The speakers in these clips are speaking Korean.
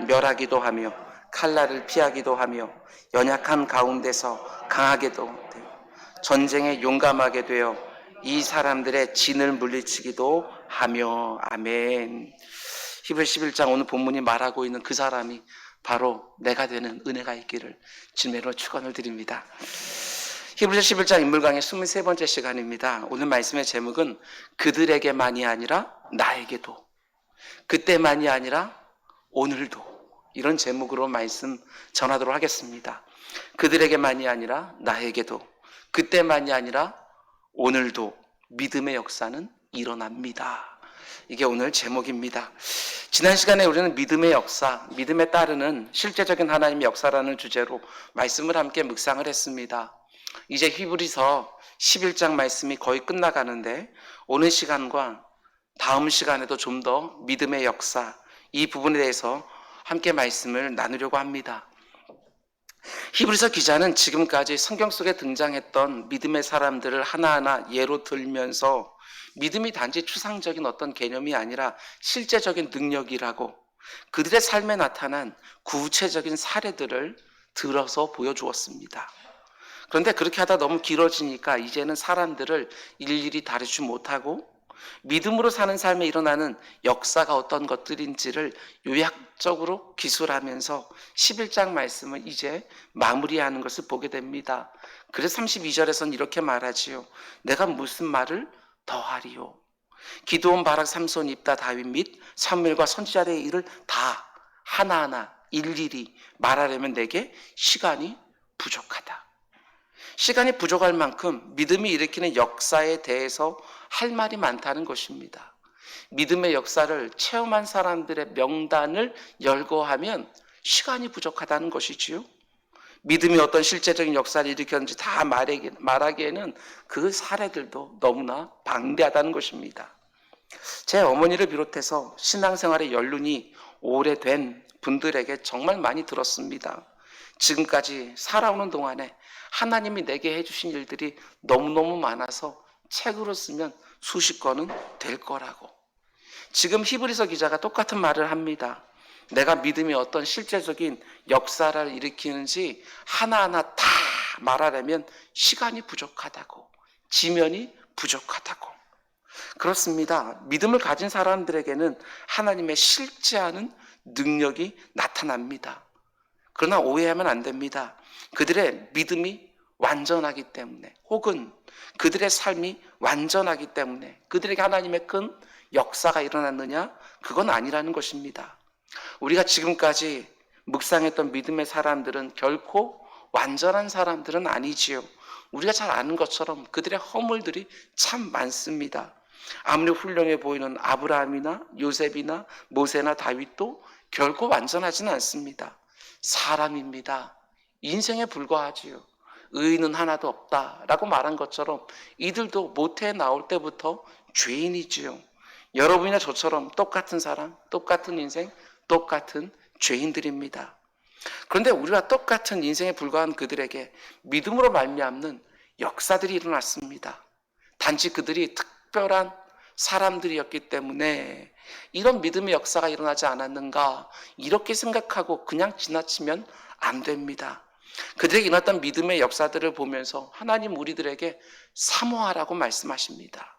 멸하기도 하며 칼날을 피하기도 하며 연약한 가운데서 강하게도 되어 전쟁에 용감하게 되어 이 사람들의 진을 물리치기도 하며. 아멘. 히브리서 11장 오늘 본문이 말하고 있는 그 사람이 바로 내가 되는 은혜가 있기를 주님으로 축원을 드립니다. 히브리서 11장 인물 강의 23번째 시간입니다. 오늘 말씀의 제목은 그들에게만이 아니라 나에게도, 그때만이 아니라 오늘도, 이런 제목으로 말씀 전하도록 하겠습니다. 그들에게만이 아니라 나에게도, 그때만이 아니라 오늘도 믿음의 역사는 일어납니다. 이게 오늘 제목입니다. 지난 시간에 우리는 믿음의 역사, 믿음에 따르는 실제적인 하나님의 역사라는 주제로 말씀을 함께 묵상을 했습니다. 이제 히브리서 11장 말씀이 거의 끝나가는데 오늘 시간과 다음 시간에도 좀 더 믿음의 역사, 이 부분에 대해서 함께 말씀을 나누려고 합니다. 히브리서 기자는 지금까지 성경 속에 등장했던 믿음의 사람들을 하나하나 예로 들면서 믿음이 단지 추상적인 어떤 개념이 아니라 실제적인 능력이라고 그들의 삶에 나타난 구체적인 사례들을 들어서 보여주었습니다. 그런데 그렇게 하다 너무 길어지니까 이제는 사람들을 일일이 다루지 못하고 믿음으로 사는 삶에 일어나는 역사가 어떤 것들인지를 요약적으로 기술하면서 11장 말씀을 이제 마무리하는 것을 보게 됩니다. 그래서 32절에서는 이렇게 말하지요. 내가 무슨 말을 더하리요. 기드온, 바락, 삼손, 입다, 다윗 및 사무엘과 선지자들의 일을 다 하나하나 일일이 말하려면 내게 시간이 부족하다. 시간이 부족할 만큼 믿음이 일으키는 역사에 대해서 할 말이 많다는 것입니다. 믿음의 역사를 체험한 사람들의 명단을 열거하면 시간이 부족하다는 것이지요. 믿음이 어떤 실제적인 역사를 일으켰는지 다 말하기에는 그 사례들도 너무나 방대하다는 것입니다. 제 어머니를 비롯해서 신앙생활의 연륜이 오래된 분들에게 정말 많이 들었습니다. 지금까지 살아오는 동안에 하나님이 내게 해주신 일들이 너무너무 많아서 책으로 쓰면 수십 권은 될 거라고. 지금 히브리서 기자가 똑같은 말을 합니다. 내가 믿음이 어떤 실제적인 역사를 일으키는지 하나하나 다 말하려면 시간이 부족하다고, 지면이 부족하다고. 그렇습니다. 믿음을 가진 사람들에게는 하나님의 실제하는 능력이 나타납니다. 그러나 오해하면 안 됩니다. 그들의 믿음이 완전하기 때문에, 혹은 그들의 삶이 완전하기 때문에 그들에게 하나님의 큰 역사가 일어났느냐? 그건 아니라는 것입니다. 우리가 지금까지 묵상했던 믿음의 사람들은 결코 완전한 사람들은 아니지요. 우리가 잘 아는 것처럼 그들의 허물들이 참 많습니다. 아무리 훌륭해 보이는 아브라함이나 요셉이나 모세나 다윗도 결코 완전하지는 않습니다. 사람입니다. 인생에 불과하지요. 의인은 하나도 없다라고 말한 것처럼 이들도 모태에 나올 때부터 죄인이지요. 여러분이나 저처럼 똑같은 사람, 똑같은 인생, 똑같은 죄인들입니다. 그런데 우리와 똑같은 인생에 불과한 그들에게 믿음으로 말미암는 역사들이 일어났습니다. 단지 그들이 특별한 사람들이었기 때문에 이런 믿음의 역사가 일어나지 않았는가, 이렇게 생각하고 그냥 지나치면 안 됩니다. 그들에게 일어났던 믿음의 역사들을 보면서 하나님 우리들에게 사모하라고 말씀하십니다.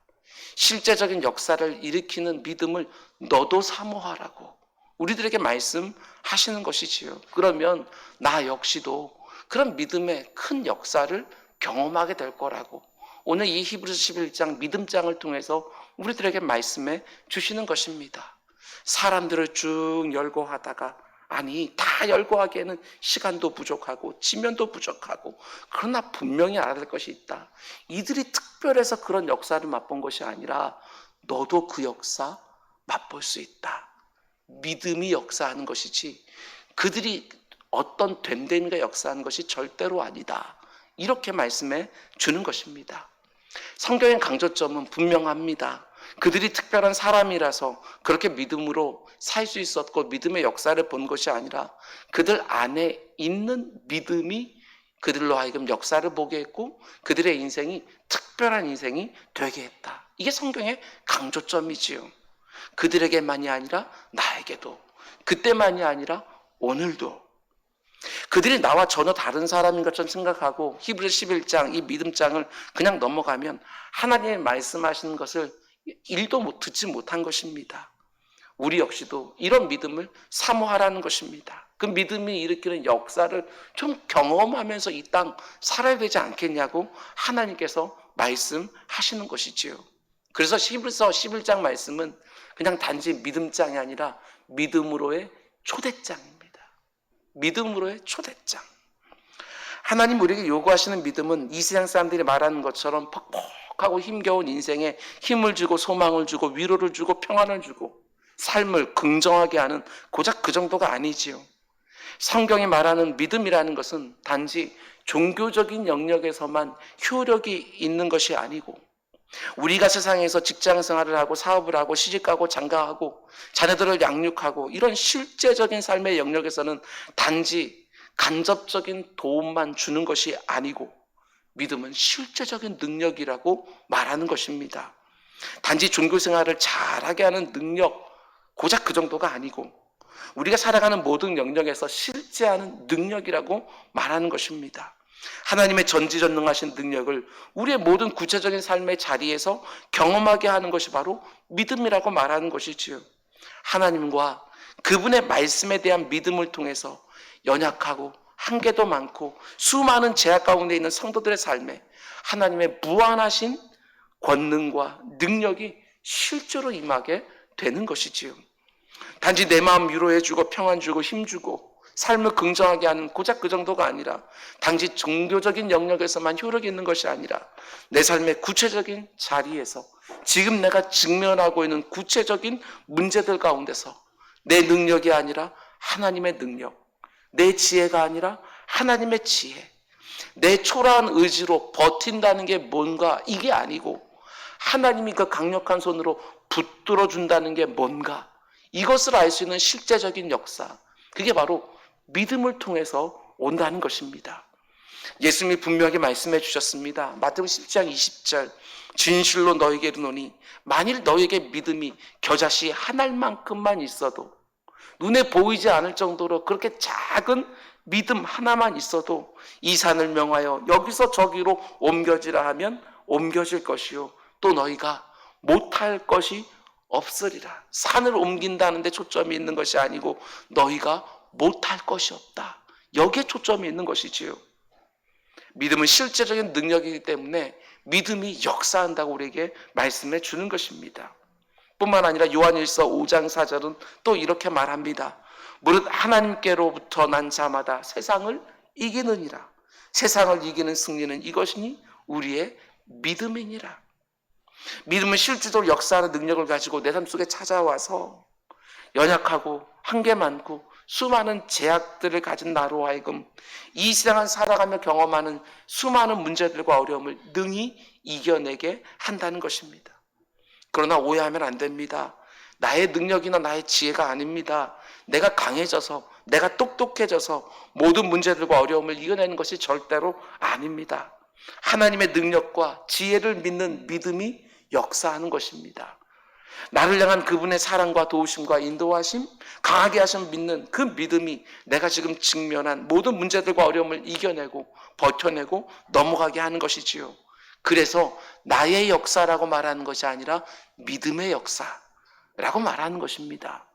실제적인 역사를 일으키는 믿음을 너도 사모하라고 우리들에게 말씀하시는 것이지요. 그러면 나 역시도 그런 믿음의 큰 역사를 경험하게 될 거라고 오늘 이 히브리서 11장 믿음장을 통해서 우리들에게 말씀해 주시는 것입니다. 사람들을 쭉 열거하다가 아니 다 열거하기에는 시간도 부족하고 지면도 부족하고, 그러나 분명히 알아야 될 것이 있다. 이들이 특별해서 그런 역사를 맛본 것이 아니라 너도 그 역사 맛볼 수 있다. 믿음이 역사하는 것이지 그들이 어떤 된데미가 역사하는 것이 절대로 아니다. 이렇게 말씀해 주는 것입니다. 성경의 강조점은 분명합니다. 그들이 특별한 사람이라서 그렇게 믿음으로 살 수 있었고 믿음의 역사를 본 것이 아니라 그들 안에 있는 믿음이 그들로 하여금 역사를 보게 했고 그들의 인생이 특별한 인생이 되게 했다. 이게 성경의 강조점이지요. 그들에게만이 아니라 나에게도, 그때만이 아니라 오늘도 그들이 나와 전혀 다른 사람인 것처럼 생각하고 히브리서 11장 이 믿음장을 그냥 넘어가면 하나님의 말씀하시는 것을 듣지 못한 것입니다. 우리 역시도 이런 믿음을 사모하라는 것입니다. 그 믿음이 일으키는 역사를 좀 경험하면서 이 땅 살아야 되지 않겠냐고 하나님께서 말씀하시는 것이지요. 그래서 히브리서 11장 말씀은 그냥 단지 믿음장이 아니라 믿음으로의 초대장입니다. 믿음으로의 초대장. 하나님 우리에게 요구하시는 믿음은 이 세상 사람들이 말하는 것처럼 퍽퍽하고 힘겨운 인생에 힘을 주고 소망을 주고 위로를 주고 평안을 주고 삶을 긍정하게 하는 고작 그 정도가 아니지요. 성경이 말하는 믿음이라는 것은 단지 종교적인 영역에서만 효력이 있는 것이 아니고 우리가 세상에서 직장 생활을 하고 사업을 하고 시집가고 장가하고 자녀들을 양육하고 이런 실제적인 삶의 영역에서는 단지 간접적인 도움만 주는 것이 아니고 믿음은 실제적인 능력이라고 말하는 것입니다. 단지 종교 생활을 잘하게 하는 능력, 고작 그 정도가 아니고 우리가 살아가는 모든 영역에서 실제하는 능력이라고 말하는 것입니다. 하나님의 전지전능하신 능력을 우리의 모든 구체적인 삶의 자리에서 경험하게 하는 것이 바로 믿음이라고 말하는 것이지요. 하나님과 그분의 말씀에 대한 믿음을 통해서 연약하고 한계도 많고 수많은 제약 가운데 있는 성도들의 삶에 하나님의 무한하신 권능과 능력이 실제로 임하게 되는 것이지요. 단지 내 마음 위로해주고 평안 주고 힘주고 삶을 긍정하게 하는 고작 그 정도가 아니라 단지 종교적인 영역에서만 효력이 있는 것이 아니라 내 삶의 구체적인 자리에서 지금 내가 직면하고 있는 구체적인 문제들 가운데서 내 능력이 아니라 하나님의 능력, 내 지혜가 아니라 하나님의 지혜, 내 초라한 의지로 버틴다는 게 뭔가 이게 아니고 하나님이 그 강력한 손으로 붙들어 준다는 게 뭔가 이것을 알 수 있는 실제적인 역사, 그게 바로 믿음을 통해서 온다는 것입니다. 예수님이 분명하게 말씀해 주셨습니다. 마태복음 10장 20절 진실로 너에게 이르노니 만일 너에게 믿음이 겨자씨 한 알만큼만 있어도 눈에 보이지 않을 정도로 그렇게 작은 믿음 하나만 있어도 이 산을 명하여 여기서 저기로 옮겨지라 하면 옮겨질 것이요 또 너희가 못할 것이 없으리라. 산을 옮긴다는 데 초점이 있는 것이 아니고 너희가 못할 것이 없다. 여기에 초점이 있는 것이지요. 믿음은 실제적인 능력이기 때문에 믿음이 역사한다고 우리에게 말씀해 주는 것입니다. 뿐만 아니라 요한일서 5장 4절은 또 이렇게 말합니다. 무릇 하나님께로부터 난 자마다 세상을 이기느니라. 세상을 이기는 승리는 이것이니 우리의 믿음이니라. 믿음은 실질적으로 역사하는 능력을 가지고 내 삶 속에 찾아와서 연약하고 한계 많고 수많은 제약들을 가진 나로 하여금 이 세상을 살아가며 경험하는 수많은 문제들과 어려움을 능히 이겨내게 한다는 것입니다. 그러나 오해하면 안 됩니다. 나의 능력이나 나의 지혜가 아닙니다. 내가 강해져서 내가 똑똑해져서 모든 문제들과 어려움을 이겨내는 것이 절대로 아닙니다. 하나님의 능력과 지혜를 믿는 믿음이 역사하는 것입니다. 나를 향한 그분의 사랑과 도우심과 인도하심, 강하게 하심 믿는 그 믿음이 내가 지금 직면한 모든 문제들과 어려움을 이겨내고 버텨내고 넘어가게 하는 것이지요. 그래서 나의 역사라고 말하는 것이 아니라 믿음의 역사라고 말하는 것입니다.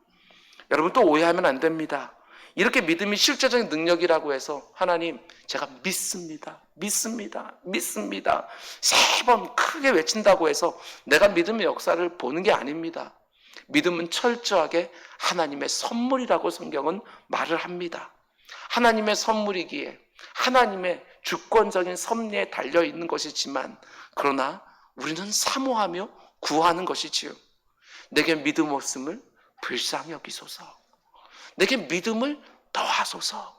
여러분 또 오해하면 안 됩니다. 이렇게 믿음이 실제적인 능력이라고 해서 하나님 제가 믿습니다. 세 번 크게 외친다고 해서 내가 믿음의 역사를 보는 게 아닙니다. 믿음은 철저하게 하나님의 선물이라고 성경은 말을 합니다. 하나님의 선물이기에 하나님의 주권적인 섭리에 달려있는 것이지만 그러나 우리는 사모하며 구하는 것이지요. 내게 믿음 없음을 불쌍히 여기소서. 내게 믿음을 더하소서.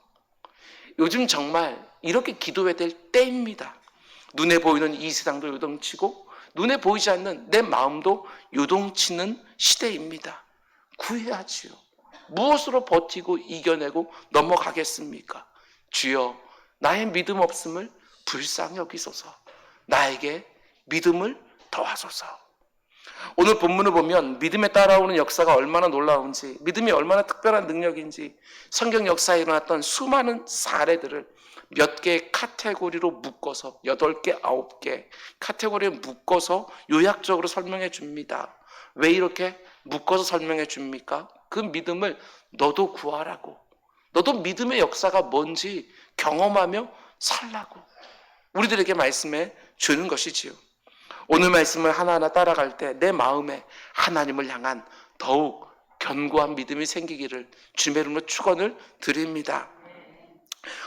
요즘 정말 이렇게 기도해야 될 때입니다. 눈에 보이는 이 세상도 요동치고 눈에 보이지 않는 내 마음도 요동치는 시대입니다. 구해야지요. 무엇으로 버티고 이겨내고 넘어가겠습니까? 주여 나의 믿음 없음을 불쌍히 여기소서. 나에게 믿음을 더하소서. 오늘 본문을 보면 믿음에 따라오는 역사가 얼마나 놀라운지, 믿음이 얼마나 특별한 능력인지 성경 역사에 일어났던 수많은 사례들을 몇 개의 카테고리로 묶어서 8개, 9개 카테고리에 묶어서 요약적으로 설명해 줍니다. 왜 이렇게 묶어서 설명해 줍니까? 그 믿음을 너도 구하라고, 너도 믿음의 역사가 뭔지 경험하며 살라고 우리들에게 말씀해 주는 것이지요. 오늘 말씀을 하나하나 따라갈 때 내 마음에 하나님을 향한 더욱 견고한 믿음이 생기기를 주님의 이름으로 축원을 드립니다.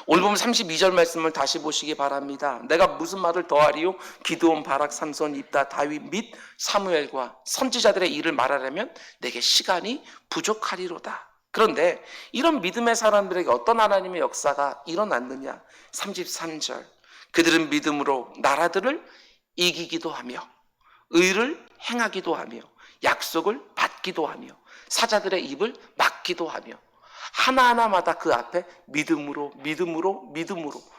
오늘 보면 32절 말씀을 다시 보시기 바랍니다. 내가 무슨 말을 더하리요? 기드온, 바락, 삼손, 입다, 다윗 및 사무엘과 선지자들의 일을 말하려면 내게 시간이 부족하리로다. 그런데 이런 믿음의 사람들에게 어떤 하나님의 역사가 일어났느냐? 33절, 그들은 믿음으로 나라들을 이기기도 하며 의를 행하기도 하며 약속을 받기도 하며 사자들의 입을 막기도 하며 하나하나마다 그 앞에 믿음으로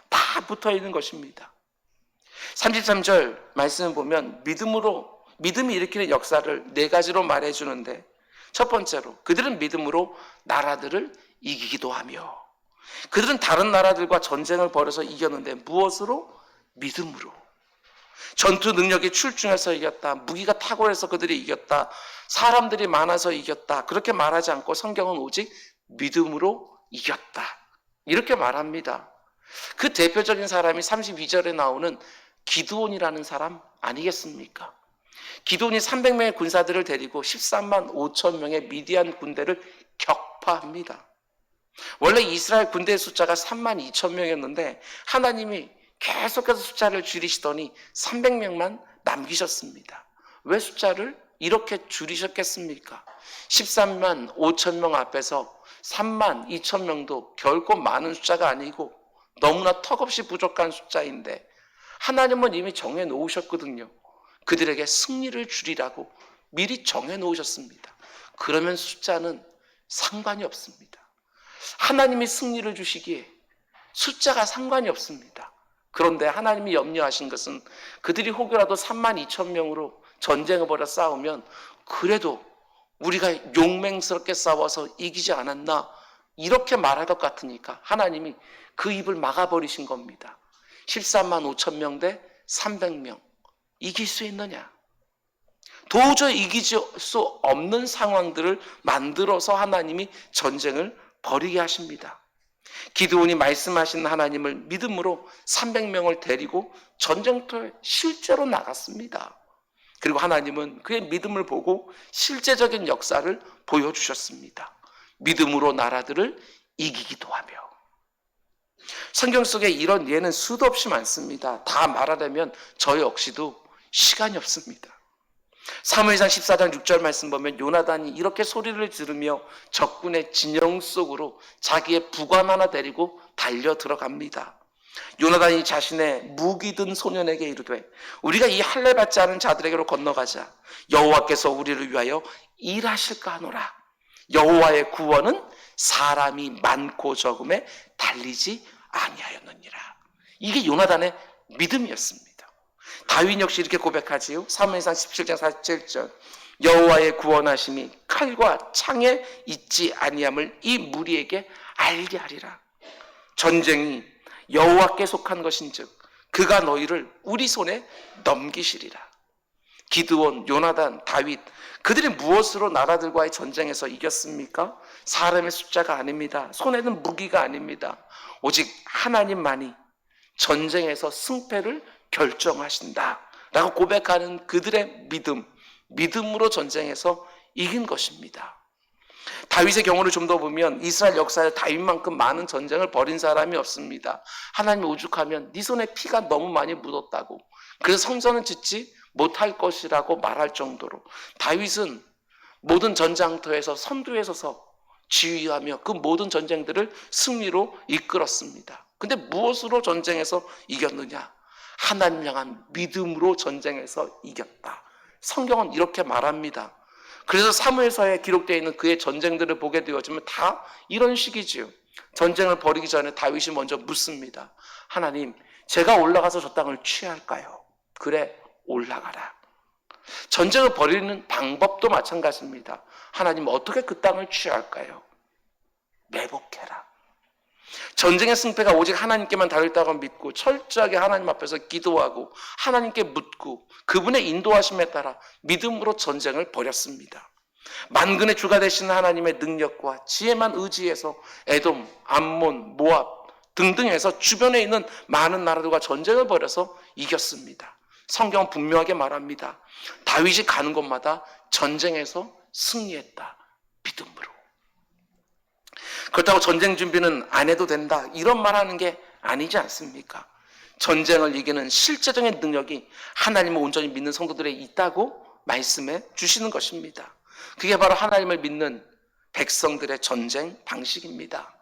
다 붙어 있는 것입니다. 33절 말씀을 보면 믿음이 일으키는 역사를 4가지로 말해주는데, 첫 번째로 그들은 믿음으로 나라들을 이기기도 하며, 그들은 다른 나라들과 전쟁을 벌여서 이겼는데 무엇으로? 믿음으로. 전투 능력이 출중해서 이겼다, 무기가 탁월해서 그들이 이겼다, 사람들이 많아서 이겼다, 그렇게 말하지 않고 성경은 오직 믿음으로 이겼다 이렇게 말합니다. 그 대표적인 사람이 32절에 나오는 기드온이라는 사람 아니겠습니까? 기드온이 300명의 군사들을 데리고 13만 5천 명의 미디안 군대를 격파합니다. 원래 이스라엘 군대의 숫자가 3만 2천 명이었는데 하나님이 계속해서 숫자를 줄이시더니 300명만 남기셨습니다. 왜 숫자를 이렇게 줄이셨겠습니까? 13만 5천 명 앞에서 3만 2천 명도 결코 많은 숫자가 아니고 너무나 턱없이 부족한 숫자인데 하나님은 이미 정해 놓으셨거든요. 그들에게 승리를 주리라고 미리 정해 놓으셨습니다. 그러면 숫자는 상관이 없습니다. 하나님이 승리를 주시기에 숫자가 상관이 없습니다. 그런데 하나님이 염려하신 것은 그들이 혹여라도 3만 2천 명으로 전쟁을 벌여 싸우면 그래도 우리가 용맹스럽게 싸워서 이기지 않았나 이렇게 말할 것 같으니까 하나님이 그 입을 막아버리신 겁니다. 13만 5천 명 대 300명 이길 수 있느냐? 도저히 이기지 수 없는 상황들을 만들어서 하나님이 전쟁을 벌이게 하십니다. 기드온이 말씀하신 하나님을 믿음으로 300명을 데리고 전쟁터에 실제로 나갔습니다. 그리고 하나님은 그의 믿음을 보고 실제적인 역사를 보여주셨습니다. 믿음으로 나라들을 이기기도 하며. 성경 속에 이런 예는 수도 없이 많습니다. 다 말하려면 저 역시도 시간이 없습니다. 사무엘상 14장 6절 말씀 보면 요나단이 이렇게 소리를 지르며 적군의 진영 속으로 자기의 부관 하나 데리고 달려 들어갑니다. 요나단이 자신의 무기 든 소년에게 이르되 우리가 이 할례 받지 않은 자들에게로 건너가자. 여호와께서 우리를 위하여 일하실까 하노라. 여호와의 구원은 사람이 많고 적음에 달리지 아니하였느니라. 이게 요나단의 믿음이었습니다. 다윗 역시 이렇게 고백하지요. 사무엘상 17장 47절 여호와의 구원하심이 칼과 창에 있지 아니함을 이 무리에게 알게 하리라. 전쟁이 여호와께 속한 것인즉 그가 너희를 우리 손에 넘기시리라. 기드온, 요나단, 다윗 그들이 무엇으로 나라들과의 전쟁에서 이겼습니까? 사람의 숫자가 아닙니다. 손에는 무기가 아닙니다. 오직 하나님만이 전쟁에서 승패를 결정하신다 라고 고백하는 그들의 믿음으로 전쟁에서 이긴 것입니다. 다윗의 경우를 좀 더 보면 이스라엘 역사에 다윗만큼 많은 전쟁을 벌인 사람이 없습니다. 하나님이 오죽하면 네 손에 피가 너무 많이 묻었다고 그래서 성전은 짓지 못할 것이라고 말할 정도로 다윗은 모든 전장터에서 선두에 서서 지휘하며 그 모든 전쟁들을 승리로 이끌었습니다. 근데 무엇으로 전쟁에서 이겼느냐? 하나님 향한 믿음으로 전쟁에서 이겼다. 성경은 이렇게 말합니다. 그래서 사무엘서에 기록되어 있는 그의 전쟁들을 보게 되어지면 다 이런 식이지요. 전쟁을 벌이기 전에 다윗이 먼저 묻습니다. 하나님, 제가 올라가서 저 땅을 취할까요? 그래, 올라가라. 전쟁을 벌이는 방법도 마찬가지입니다. 하나님 어떻게 그 땅을 취할까요? 매복해라. 전쟁의 승패가 오직 하나님께만 달렸다고 믿고 철저하게 하나님 앞에서 기도하고 하나님께 묻고 그분의 인도하심에 따라 믿음으로 전쟁을 벌였습니다. 만군의 주가 되시는 하나님의 능력과 지혜만 의지해서 에돔, 암몬, 모압 등등해서 주변에 있는 많은 나라들과 전쟁을 벌여서 이겼습니다. 성경은 분명하게 말합니다. 다윗이 가는 곳마다 전쟁에서 승리했다. 믿음으로. 그렇다고 전쟁 준비는 안 해도 된다. 이런 말하는 게 아니지 않습니까? 전쟁을 이기는 실제적인 능력이 하나님을 온전히 믿는 성도들에 있다고 말씀해 주시는 것입니다. 그게 바로 하나님을 믿는 백성들의 전쟁 방식입니다.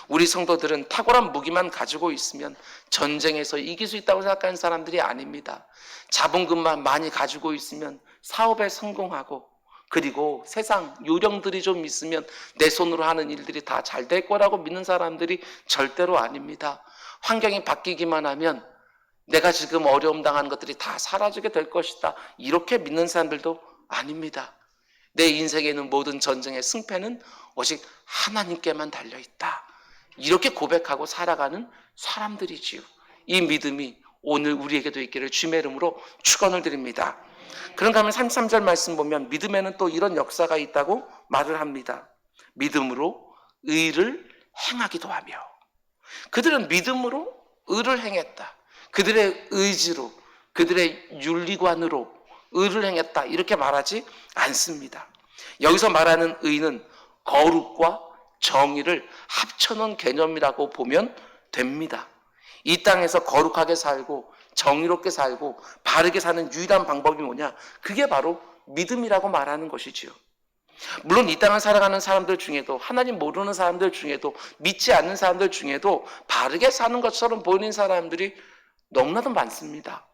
우리 성도들은 탁월한 무기만 가지고 있으면 전쟁에서 이길 수 있다고 생각하는 사람들이 아닙니다. 자본금만 많이 가지고 있으면 사업에 성공하고 그리고 세상 요령들이 좀 있으면 내 손으로 하는 일들이 다 잘 될 거라고 믿는 사람들이 절대로 아닙니다. 환경이 바뀌기만 하면 내가 지금 어려움 당하는 것들이 다 사라지게 될 것이다. 이렇게 믿는 사람들도 아닙니다. 내 인생에 있는 모든 전쟁의 승패는 오직 하나님께만 달려있다. 이렇게 고백하고 살아가는 사람들이지요. 이 믿음이 오늘 우리에게도 있기를 주님의 이름으로 축원을 드립니다. 그런가 하면 33절 말씀 보면 믿음에는 또 이런 역사가 있다고 말을 합니다. 믿음으로 의를 행하기도 하며. 그들은 믿음으로 의를 행했다. 그들의 의지로, 그들의 윤리관으로 의를 행했다. 이렇게 말하지 않습니다. 여기서 말하는 의는 거룩과 정의를 합쳐놓은 개념이라고 보면 됩니다. 이 땅에서 거룩하게 살고 정의롭게 살고 바르게 사는 유일한 방법이 뭐냐? 그게 바로 믿음이라고 말하는 것이지요. 물론 이 땅을 살아가는 사람들 중에도 하나님 모르는 사람들 중에도 믿지 않는 사람들 중에도 바르게 사는 것처럼 보이는 사람들이 너무나도 많습니다.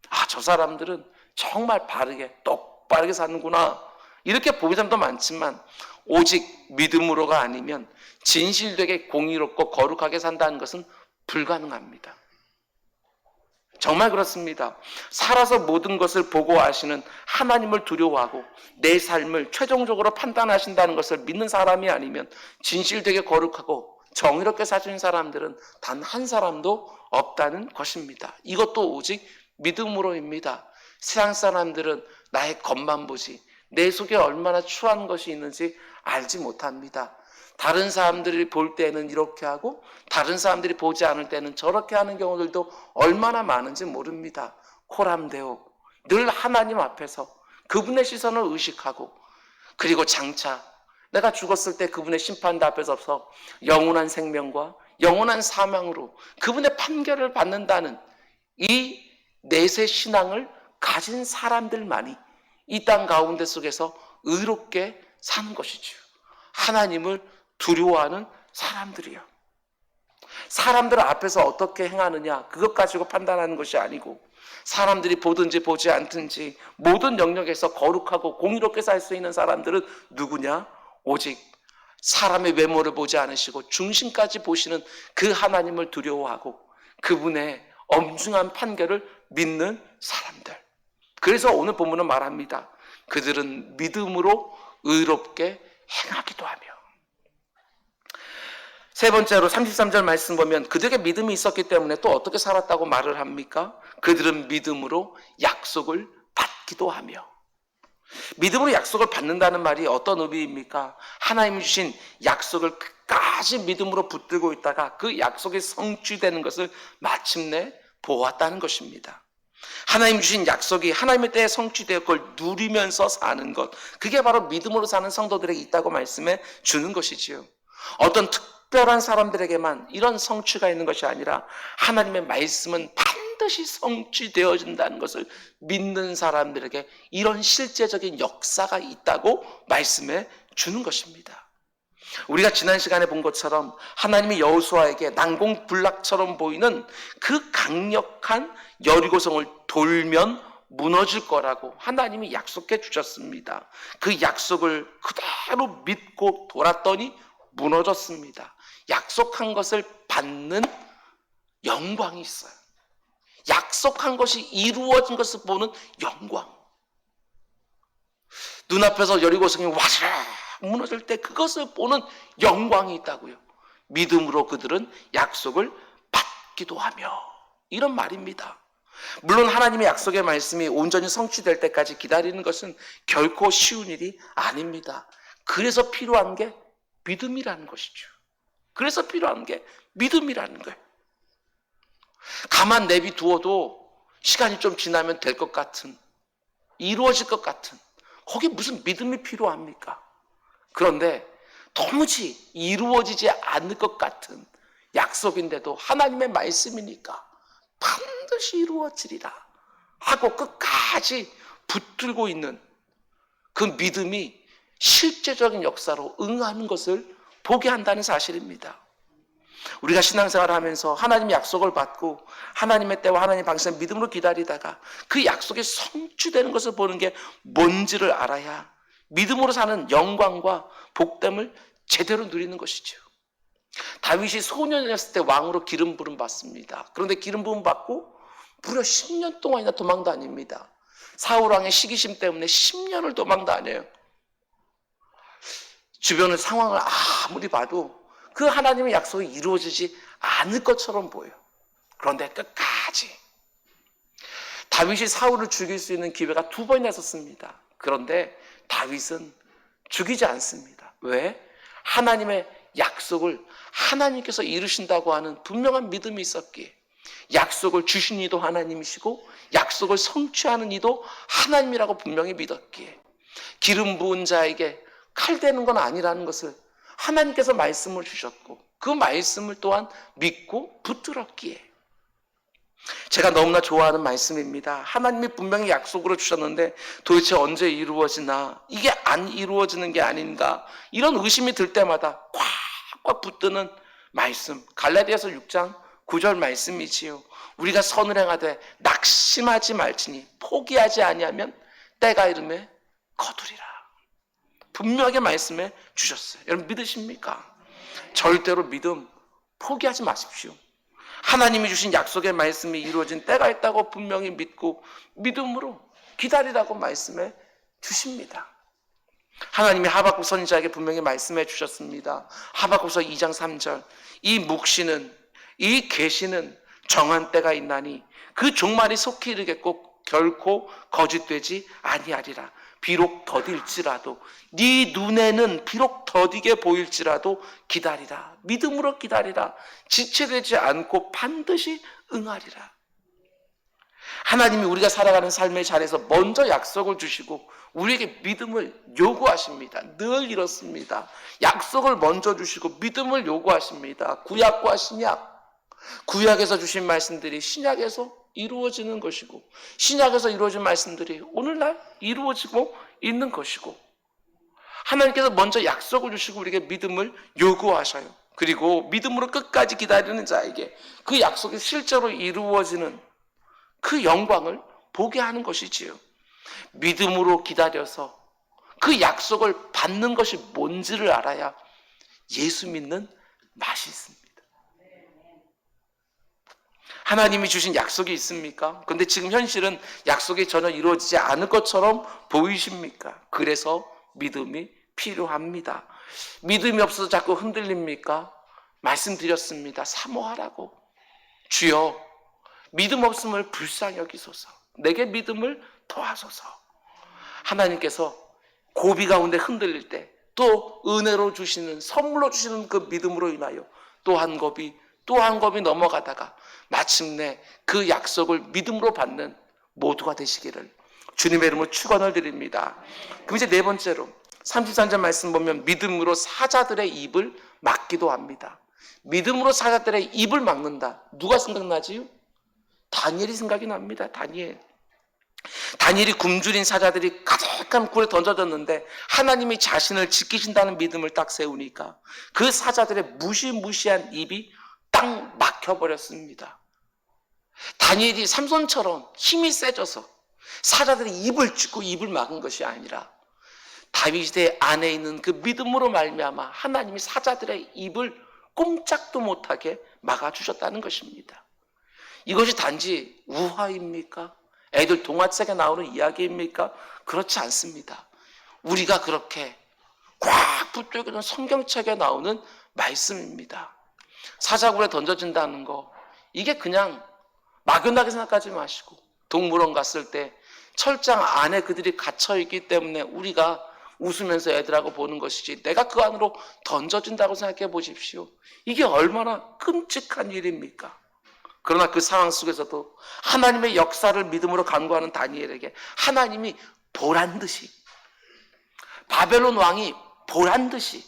아, 저 사람들은 정말 바르게 똑바르게 사는구나 이렇게 보이는 사람도 많지만 오직 믿음으로가 아니면 진실되게 공의롭고 거룩하게 산다는 것은 불가능합니다. 정말 그렇습니다. 살아서 모든 것을 보고 아시는 하나님을 두려워하고 내 삶을 최종적으로 판단하신다는 것을 믿는 사람이 아니면 진실되게 거룩하고 정의롭게 사시는 사람들은 단 한 사람도 없다는 것입니다. 이것도 오직 믿음으로입니다. 세상 사람들은 나의 겉만 보지 내 속에 얼마나 추한 것이 있는지 알지 못합니다. 다른 사람들이 볼 때는 이렇게 하고 다른 사람들이 보지 않을 때는 저렇게 하는 경우들도 얼마나 많은지 모릅니다. 코람데오 늘 하나님 앞에서 그분의 시선을 의식하고 그리고 장차 내가 죽었을 때 그분의 심판대 앞에 서서 영원한 생명과 영원한 사망으로 그분의 판결을 받는다는 이 내세 신앙을 가진 사람들만이 이 땅 가운데 속에서 의롭게 사는 것이지요. 하나님을 두려워하는 사람들이요. 사람들 앞에서 어떻게 행하느냐 그것 가지고 판단하는 것이 아니고 사람들이 보든지 보지 않든지 모든 영역에서 거룩하고 공의롭게 살 수 있는 사람들은 누구냐? 오직 사람의 외모를 보지 않으시고 중심까지 보시는 그 하나님을 두려워하고 그분의 엄중한 판결을 믿는 사람들. 그래서 오늘 본문은 말합니다. 그들은 믿음으로 의롭게 행하기도 하며. 세 번째로 33절 말씀 보면 그들에게 믿음이 있었기 때문에 또 어떻게 살았다고 말을 합니까? 그들은 믿음으로 약속을 받기도 하며. 믿음으로 약속을 받는다는 말이 어떤 의미입니까? 하나님이 주신 약속을 끝까지 믿음으로 붙들고 있다가 그 약속이 성취되는 것을 마침내 보았다는 것입니다. 하나님 주신 약속이 하나님의 때에 성취되어 그걸 누리면서 사는 것, 그게 바로 믿음으로 사는 성도들에게 있다고 말씀해 주는 것이지요. 어떤 특별한 사람들에게만 이런 성취가 있는 것이 아니라 하나님의 말씀은 반드시 성취되어진다는 것을 믿는 사람들에게 이런 실제적인 역사가 있다고 말씀해 주는 것입니다. 우리가 지난 시간에 본 것처럼 하나님이 여호수아에게 난공불락처럼 보이는 그 강력한 여리고성을 돌면 무너질 거라고 하나님이 약속해 주셨습니다. 그 약속을 그대로 믿고 돌았더니 무너졌습니다. 약속한 것을 받는 영광이 있어요. 약속한 것이 이루어진 것을 보는 영광. 눈앞에서 여리고성이 와르르 무너질 때 그것을 보는 영광이 있다고요. 믿음으로 그들은 약속을 받기도 하며, 이런 말입니다. 물론 하나님의 약속의 말씀이 온전히 성취될 때까지 기다리는 것은 결코 쉬운 일이 아닙니다. 그래서 필요한 게 믿음이라는 것이죠. 그래서 필요한 게 믿음이라는 거예요. 가만 내비두어도 시간이 좀 지나면 될 것 같은, 이루어질 것 같은, 거기에 무슨 믿음이 필요합니까? 그런데 도무지 이루어지지 않을 것 같은 약속인데도 하나님의 말씀이니까 반드시 이루어지리라 하고 끝까지 붙들고 있는 그 믿음이 실제적인 역사로 응하는 것을 보게 한다는 사실입니다. 우리가 신앙생활을 하면서 하나님의 약속을 받고 하나님의 때와 하나님의 방식을 믿음으로 기다리다가 그 약속이 성취되는 것을 보는 게 뭔지를 알아야 믿음으로 사는 영광과 복됨을 제대로 누리는 것이죠. 다윗이 소년이었을 때 왕으로 기름 부름 받습니다. 그런데 기름 부름 받고 무려 10년 동안이나 도망 다닙니다. 사울 왕의 시기심 때문에 10년을 도망 다녀요. 주변의 상황을 아무리 봐도 그 하나님의 약속이 이루어지지 않을 것처럼 보여요. 그런데 끝까지 다윗이 사울을 죽일 수 있는 기회가 2번이나 있었습니다. 그런데 다윗은 죽이지 않습니다. 왜? 하나님의 약속을 하나님께서 이루신다고 하는 분명한 믿음이 있었기에, 약속을 주신 이도 하나님이시고 약속을 성취하는 이도 하나님이라고 분명히 믿었기에, 기름 부은 자에게 칼 대는 건 아니라는 것을 하나님께서 말씀을 주셨고 그 말씀을 또한 믿고 붙들었기에, 제가 너무나 좋아하는 말씀입니다. 하나님이 분명히 약속으로 주셨는데 도대체 언제 이루어지나, 이게 안 이루어지는 게 아닌가, 이런 의심이 들 때마다 꽉꽉 붙드는 말씀, 갈라디아서 6장 9절 말씀이지요. 우리가 선을 행하되 낙심하지 말지니 포기하지 아니하면 때가 이름에 거두리라. 분명하게 말씀해 주셨어요. 여러분 믿으십니까? 절대로 믿음 포기하지 마십시오. 하나님이 주신 약속의 말씀이 이루어진 때가 있다고 분명히 믿고 믿음으로 기다리라고 말씀해 주십니다. 하나님이 하박국 선지자에게 분명히 말씀해 주셨습니다. 하박국서 2장 3절, 이 묵시는, 이 계시는 정한 때가 있나니 그 종말이 속히 이르겠고 결코 거짓되지 아니하리라. 비록 더딜지라도, 네 눈에는 비록 더디게 보일지라도 기다리라. 믿음으로 기다리라. 지체되지 않고 반드시 응하리라. 하나님이 우리가 살아가는 삶의 자리에서 먼저 약속을 주시고 우리에게 믿음을 요구하십니다. 늘 이렇습니다. 약속을 먼저 주시고 믿음을 요구하십니다. 구약과 신약, 구약에서 주신 말씀들이 신약에서 이루어지는 것이고 신약에서 이루어진 말씀들이 오늘날 이루어지고 있는 것이고, 하나님께서 먼저 약속을 주시고 우리에게 믿음을 요구하셔요. 그리고 믿음으로 끝까지 기다리는 자에게 그 약속이 실제로 이루어지는 그 영광을 보게 하는 것이지요. 믿음으로 기다려서 그 약속을 받는 것이 뭔지를 알아야 예수 믿는 맛이 있습니다. 하나님이 주신 약속이 있습니까? 그런데 지금 현실은 약속이 전혀 이루어지지 않을 것처럼 보이십니까? 그래서 믿음이 필요합니다. 믿음이 없어서 자꾸 흔들립니까? 말씀드렸습니다. 사모하라고. 주여, 믿음 없음을 불쌍히 여기소서. 내게 믿음을 더하소서. 하나님께서 고비 가운데 흔들릴 때 또 은혜로 주시는, 선물로 주시는 그 믿음으로 인하여 또 한 겁이 넘어가다가 마침내 그 약속을 믿음으로 받는 모두가 되시기를 주님의 이름으로 축원을 드립니다. 그럼 이제 네 번째로 33절 말씀 보면 믿음으로 사자들의 입을 막기도 합니다. 믿음으로 사자들의 입을 막는다. 누가 생각나지요? 다니엘이 생각이 납니다. 다니엘이 굶주린 사자들이 가득한 굴에 던져졌는데 하나님이 자신을 지키신다는 믿음을 딱 세우니까 그 사자들의 무시무시한 입이 딱 막혀버렸습니다. 다니엘이 삼손처럼 힘이 세져서 사자들의 입을 찢고 입을 막은 것이 아니라 다윗의 안에 있는 그 믿음으로 말미암아 하나님이 사자들의 입을 꼼짝도 못하게 막아주셨다는 것입니다. 이것이 단지 우화입니까? 애들 동화책에 나오는 이야기입니까? 그렇지 않습니다. 우리가 그렇게 꽉 붙들고 있는 성경책에 나오는 말씀입니다. 사자굴에 던져진다는 거, 이게 그냥 막연하게 생각하지 마시고 동물원 갔을 때 철장 안에 그들이 갇혀있기 때문에 우리가 웃으면서 애들하고 보는 것이지, 내가 그 안으로 던져진다고 생각해 보십시오. 이게 얼마나 끔찍한 일입니까? 그러나 그 상황 속에서도 하나님의 역사를 믿음으로 간구하는 다니엘에게 하나님이 보란듯이, 바벨론 왕이 보란듯이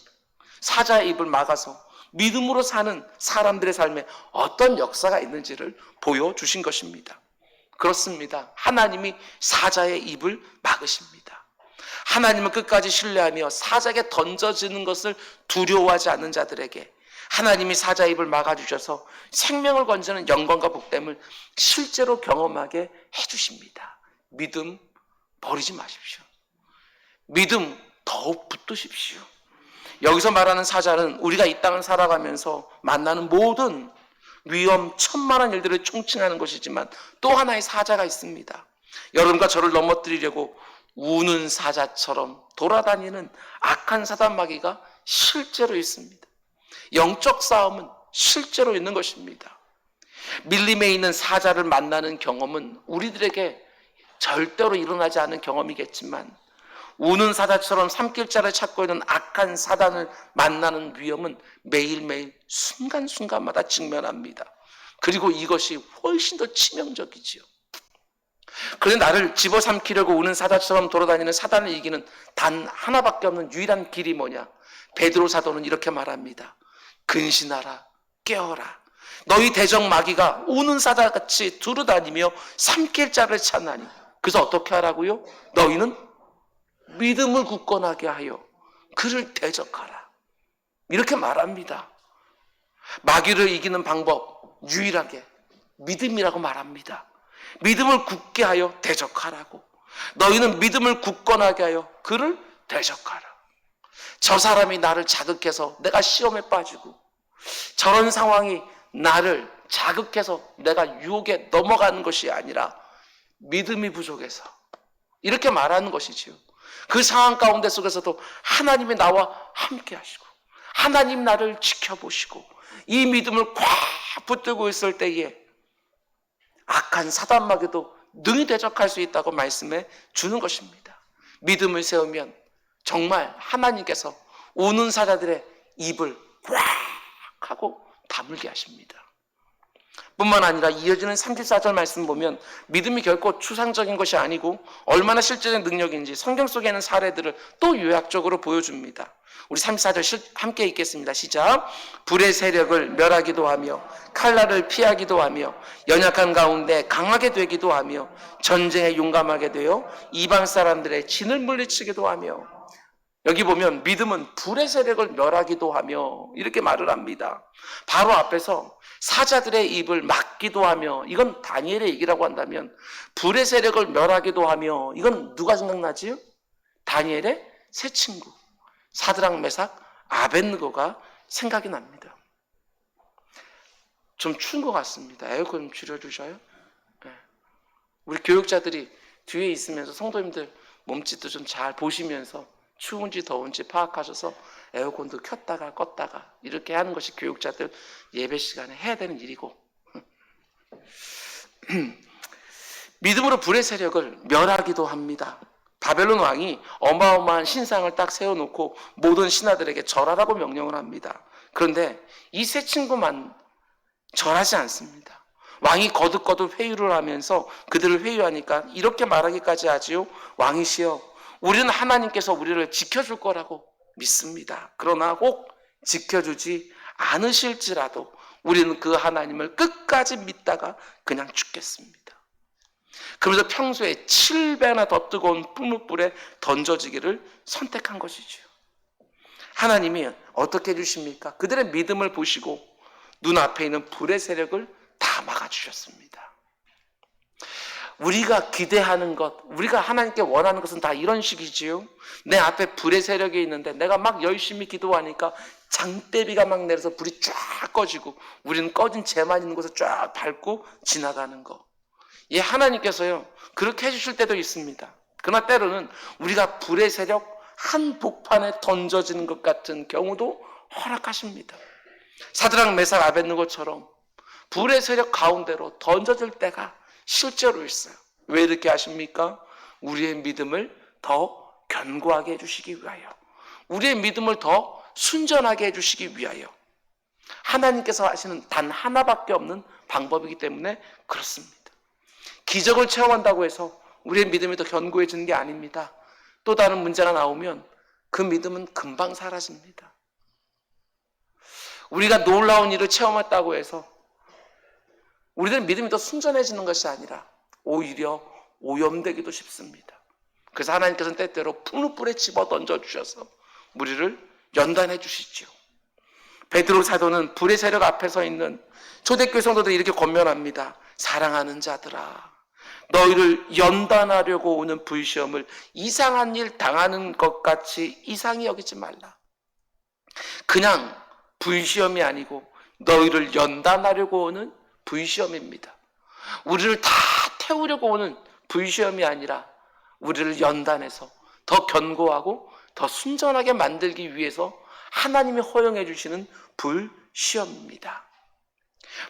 사자의 입을 막아서 믿음으로 사는 사람들의 삶에 어떤 역사가 있는지를 보여주신 것입니다. 그렇습니다. 하나님이 사자의 입을 막으십니다. 하나님은 끝까지 신뢰하며 사자에게 던져지는 것을 두려워하지 않는 자들에게 하나님이 사자의 입을 막아주셔서 생명을 건지는 영광과 복됨을 실제로 경험하게 해주십니다. 믿음 버리지 마십시오. 믿음 더욱 붙드십시오. 여기서 말하는 사자는 우리가 이 땅을 살아가면서 만나는 모든 위험 천만한 일들을 총칭하는 것이지만 또 하나의 사자가 있습니다. 여러분과 저를 넘어뜨리려고 우는 사자처럼 돌아다니는 악한 사단 마귀가 실제로 있습니다. 영적 싸움은 실제로 있는 것입니다. 밀림에 있는 사자를 만나는 경험은 우리들에게 절대로 일어나지 않은 경험이겠지만, 우는 사자처럼 삼킬자를 찾고 있는 악한 사단을 만나는 위험은 매일매일 순간순간마다 직면합니다. 그리고 이것이 훨씬 더 치명적이지요. 그런데 나를 집어삼키려고 우는 사자처럼 돌아다니는 사단을 이기는 단 하나밖에 없는 유일한 길이 뭐냐? 베드로 사도는 이렇게 말합니다. 근신하라, 깨어라. 너희 대적 마귀가 우는 사자같이 두루다니며 삼킬 자를 찾나니. 그래서 어떻게 하라고요? 너희는 믿음을 굳건하게 하여 그를 대적하라. 이렇게 말합니다. 마귀를 이기는 방법 유일하게 믿음이라고 말합니다. 믿음을 굳게 하여 대적하라고. 너희는 믿음을 굳건하게 하여 그를 대적하라. 저 사람이 나를 자극해서 내가 시험에 빠지고, 저런 상황이 나를 자극해서 내가 유혹에 넘어가는 것이 아니라 믿음이 부족해서, 이렇게 말하는 것이지요. 그 상황 가운데 속에서도 하나님이 나와 함께 하시고 하나님 나를 지켜보시고 이 믿음을 꽉 붙들고 있을 때에 악한 사단마귀도 능히 대적할 수 있다고 말씀해 주는 것입니다. 믿음을 세우면 정말 하나님께서 우는 사자들의 입을 꽉 하고 다물게 하십니다. 뿐만 아니라 이어지는 34절 말씀 보면 믿음이 결코 추상적인 것이 아니고 얼마나 실제적인 능력인지 성경 속에 있는 사례들을 또 요약적으로 보여줍니다. 우리 34절 함께 읽겠습니다. 시작. 불의 세력을 멸하기도 하며 칼날을 피하기도 하며 연약한 가운데 강하게 되기도 하며 전쟁에 용감하게 되어 이방 사람들의 진을 물리치기도 하며, 여기 보면 믿음은 불의 세력을 멸하기도 하며 이렇게 말을 합니다. 바로 앞에서 사자들의 입을 막기도 하며, 이건 다니엘의 얘기라고 한다면 불의 세력을 멸하기도 하며, 이건 누가 생각나지요? 다니엘의 세 친구 사드락, 메삭, 아벳느고가 생각이 납니다. 좀 추운 것 같습니다. 에어컨 좀 줄여주셔요. 네. 우리 교육자들이 뒤에 있으면서 성도님들 몸짓도 좀 잘 보시면서 추운지 더운지 파악하셔서 에어컨도 켰다가 껐다가 이렇게 하는 것이 교육자들 예배 시간에 해야 되는 일이고, 믿음으로 불의 세력을 멸하기도 합니다. 바벨론 왕이 어마어마한 신상을 딱 세워놓고 모든 신하들에게 절하라고 명령을 합니다. 그런데 이 세 친구만 절하지 않습니다. 왕이 거듭거듭 회유를 하면서 그들을 회유하니까 이렇게 말하기까지 하지요. 왕이시여, 우리는 하나님께서 우리를 지켜줄 거라고 믿습니다. 그러나 혹 지켜주지 않으실지라도 우리는 그 하나님을 끝까지 믿다가 그냥 죽겠습니다. 그러면서 평소에 7배나 더 뜨거운 풀무불에 던져지기를 선택한 것이죠. 하나님이 어떻게 해주십니까? 그들의 믿음을 보시고 눈앞에 있는 불의 세력을 다 막아주셨습니다. 우리가 기대하는 것, 우리가 하나님께 원하는 것은 다 이런 식이지요. 내 앞에 불의 세력이 있는데 내가 막 열심히 기도하니까 장대비가 막 내려서 불이 쫙 꺼지고 우리는 꺼진 재만 있는 곳을 쫙 밟고 지나가는 거. 하나님께서요 그렇게 해주실 때도 있습니다. 그러나 때로는 우리가 불의 세력 한복판에 던져지는 것 같은 경우도 허락하십니다. 사드락 메삭 아벳느고처럼 불의 세력 가운데로 던져질 때가 실제로 있어요. 왜 이렇게 하십니까? 우리의 믿음을 더 견고하게 해주시기 위하여, 우리의 믿음을 더 순전하게 해주시기 위하여, 하나님께서 하시는 단 하나밖에 없는 방법이기 때문에 그렇습니다. 기적을 체험한다고 해서 우리의 믿음이 더 견고해지는 게 아닙니다. 또 다른 문제가 나오면 그 믿음은 금방 사라집니다. 우리가 놀라운 일을 체험했다고 해서 우리들 믿음이 더 순전해지는 것이 아니라 오히려 오염되기도 쉽습니다. 그래서 하나님께서는 때때로 풍루불에 집어 던져주셔서 우리를 연단해 주시죠. 베드로 사도는 불의 세력 앞에 서 있는 초대교회 성도들이 이렇게 권면합니다. 사랑하는 자들아, 너희를 연단하려고 오는 불시험을 이상한 일 당하는 것 같이 이상히 여기지 말라. 그냥 불시험이 아니고 너희를 연단하려고 오는 불시험입니다. 우리를 다 태우려고 오는 불시험이 아니라 우리를 연단해서 더 견고하고 더 순전하게 만들기 위해서 하나님이 허용해 주시는 불시험입니다.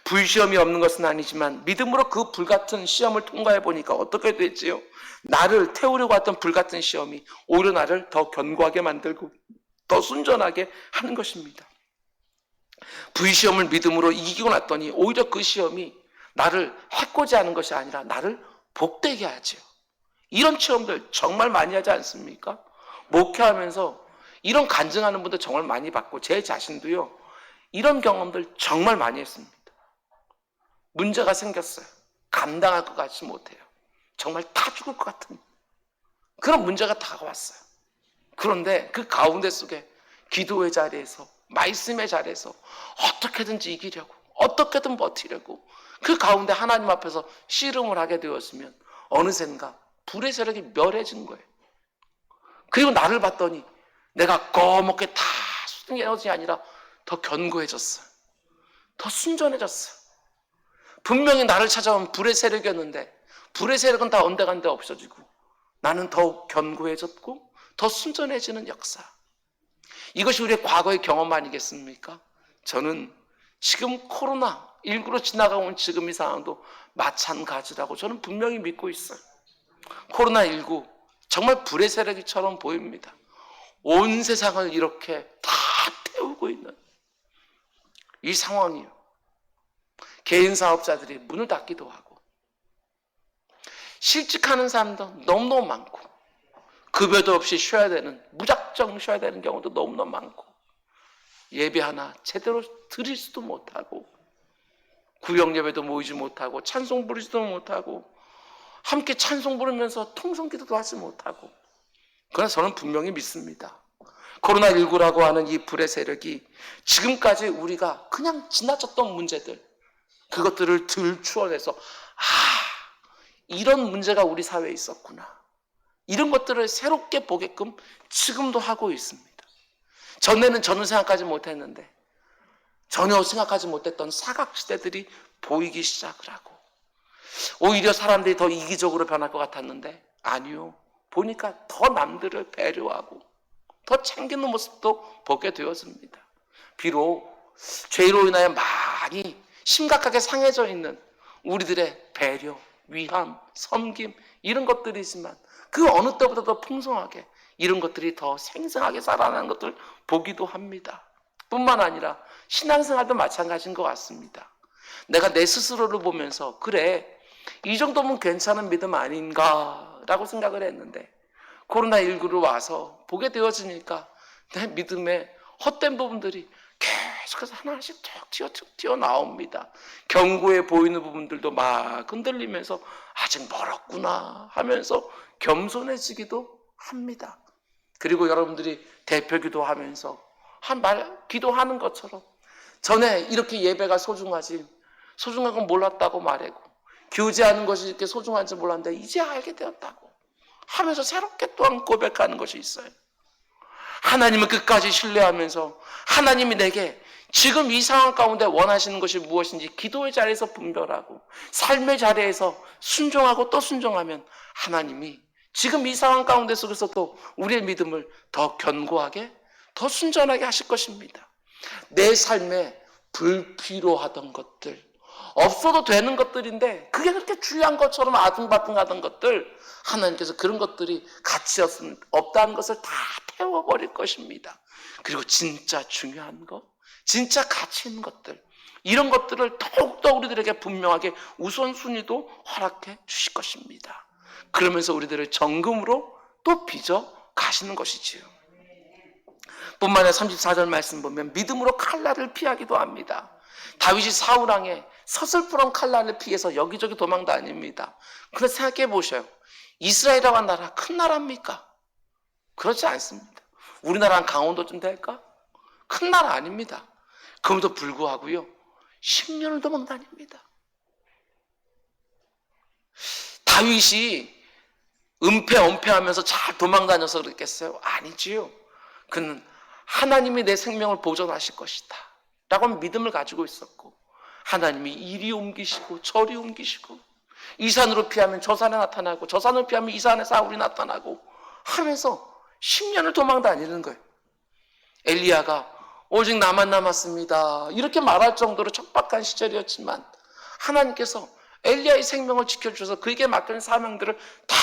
불시험이 없는 것은 아니지만 믿음으로 그 불같은 시험을 통과해 보니까 어떻게 됐지요? 나를 태우려고 했던 불같은 시험이 오히려 나를 더 견고하게 만들고 더 순전하게 하는 것입니다. 불시험을 믿음으로 이기고 났더니 오히려 그 시험이 나를 해코지 하는 것이 아니라 나를 복되게 하죠. 이런 체험들 정말 많이 하지 않습니까? 목회하면서 이런 간증하는 분들 정말 많이 봤고 제 자신도요, 이런 경험들 정말 많이 했습니다. 문제가 생겼어요. 감당할 것 같지 못해요. 정말 다 죽을 것 같은 그런 문제가 다가왔어요. 그런데 그 가운데 속에 기도의 자리에서, 말씀의 자리에서 어떻게든지 이기려고, 어떻게든 버티려고 그 가운데 하나님 앞에서 씨름을 하게 되었으면 어느샌가 불의 세력이 멸해진 거예요. 그리고 나를 봤더니 내가 꺼멓게 다 수등해진 것이 아니라 더 견고해졌어요. 더 순전해졌어요. 분명히 나를 찾아온 불의 세력이었는데 불의 세력은 다 언데간데 없어지고 나는 더욱 견고해졌고 더 순전해지는 역사. 이것이 우리의 과거의 경험 아니겠습니까? 저는 지금 코로나19로 지나가고 온 지금 이 상황도 마찬가지라고 저는 분명히 믿고 있어요. 코로나19 정말 불의 세력처럼 보입니다. 온 세상을 이렇게 다 태우고 있는 이 상황이요. 개인 사업자들이 문을 닫기도 하고 실직하는 사람도 너무너무 많고 급여도 없이 쉬어야 되는, 무작정 쉬어야 되는 경우도 너무너무 많고 예배 하나 제대로 드릴 수도 못하고 구역 예배도 모이지 못하고 찬송 부르지도 못하고 함께 찬송 부르면서 통성기도도 하지 못하고. 그러나 저는 분명히 믿습니다. 코로나19라고 하는 이 불의 세력이 지금까지 우리가 그냥 지나쳤던 문제들, 그것들을 들추어내서 이런 문제가 우리 사회에 있었구나, 이런 것들을 새롭게 보게끔 지금도 하고 있습니다. 전에는 저는 생각하지 못했는데 전혀 생각하지 못했던 사각지대들이 보이기 시작을 하고 오히려 사람들이 더 이기적으로 변할 것 같았는데 아니요. 보니까 더 남들을 배려하고 더 챙기는 모습도 보게 되었습니다. 비록 죄로 인하여 많이 심각하게 상해져 있는 우리들의 배려, 위함, 섬김 이런 것들이지만 그 어느 때보다 더 풍성하게 이런 것들이 더 생생하게 살아나는 것들 보기도 합니다. 뿐만 아니라 신앙생활도 마찬가지인 것 같습니다. 내가 내 스스로를 보면서 그래, 이 정도면 괜찮은 믿음 아닌가라고 생각을 했는데 코로나19로 와서 보게 되어지니까 내 믿음의 헛된 부분들이 계속해서 하나씩 툭 튀어나옵니다. 견고해 보이는 부분들도 막 흔들리면서 아직 멀었구나 하면서 겸손해지기도 합니다. 그리고 여러분들이 대표 기도하면서 기도하는 것처럼 전에 이렇게 예배가 소중한 건 몰랐다고 말하고 교제하는 것이 이렇게 소중한지 몰랐는데 이제 알게 되었다고 하면서 새롭게 또한 고백하는 것이 있어요. 하나님을 끝까지 신뢰하면서 하나님이 내게 지금 이 상황 가운데 원하시는 것이 무엇인지 기도의 자리에서 분별하고 삶의 자리에서 순종하고 또 순종하면 하나님이 지금 이 상황 가운데 속에서도 우리의 믿음을 더 견고하게, 더 순전하게 하실 것입니다. 내 삶에 불필요하던 것들, 없어도 되는 것들인데 그게 그렇게 중요한 것처럼 아둥바둥하던 것들, 하나님께서 그런 것들이 가치 없다는 것을 다 태워버릴 것입니다. 그리고 진짜 중요한 것, 진짜 가치 있는 것들, 이런 것들을 더욱더 우리들에게 분명하게 우선순위도 허락해 주실 것입니다. 그러면서 우리들을 정금으로 또 빚어 가시는 것이지요. 뿐만 아니라 34절 말씀 보면 믿음으로 칼날을 피하기도 합니다. 다윗이 사울왕의 서슬프런 칼날을 피해서 여기저기 도망 다닙니다. 그런데 생각해 보셔요. 이스라엘이라고 한 나라 큰 나라입니까? 그렇지 않습니다. 우리나라는 강원도쯤 될까? 큰 나라 아닙니다. 그럼에도 불구하고요, 10년을 도망 다닙니다. 다윗이 은폐엄폐하면서 잘 도망 다녀서 그랬겠어요? 아니지요. 그는 하나님이 내 생명을 보존하실 것이다 라고 믿음을 가지고 있었고, 하나님이 이리 옮기시고 저리 옮기시고, 이 산으로 피하면 저 산에 나타나고 저 산으로 피하면 이 산에 사울이 나타나고 하면서 10년을 도망 다니는 거예요. 엘리야가 오직 나만 남았습니다 이렇게 말할 정도로 척박한 시절이었지만 하나님께서 엘리야의 생명을 지켜주셔서 그에게 맡긴 사명들을 다